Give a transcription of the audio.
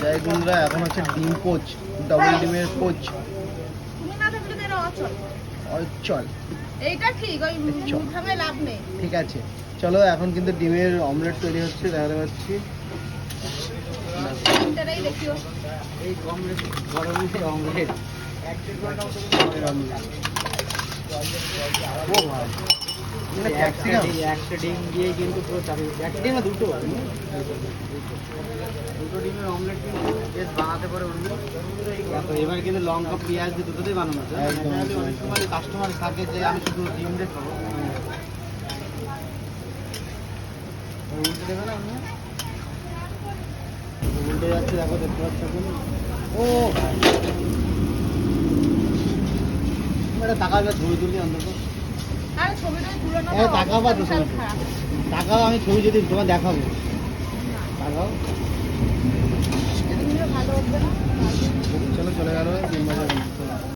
যাই বন্ধুরা, এখন হচ্ছে ডিম পোচ, ডবল ডিমের পোচ। তুমি না থাকলে তো এটা অচল। অচল। এইটা ঠিক, ওই মুঠামে লাভ নেই। ঠিক আছে, চলো এখন কিন্তু ডিমের অমলেট তৈরি হচ্ছে, দেখাতে পাচ্ছি। এটাই দেখিও। এই অমলেট, গরমের অমলেট। ও ভাই, এটা ক্যাপসিকাম। একটা ডিম দিয়ে কিন্তু পুরো চাবি। একটা ডিম না দুটো? দুটো ডিমের অমলেট কিন্তু বেশ বানাতে পারে উনি। এবার কিন্তু লঙ্কা পেঁয়াজ দিয়ে দুটোতেই বানানো আছে। অনেক সময় কাস্টমার থাকে যে আমি শুধু ডিম দিয়ে খাবো। উল্টে দেবে না আপনি? উল্টে যাচ্ছে, দেখো, দেখতে পাচ্ছ এখন। ও ভাই, এটা টাকা ছবি তুলি অন্তত। আরে ছবিটা তুলে নাও। টাকাও বা টাকাও আমি ছবি যদি তোমার দেখাবো, টাকাও। ভালো হবে না। চলো চলে গেল ডিম ভাজা।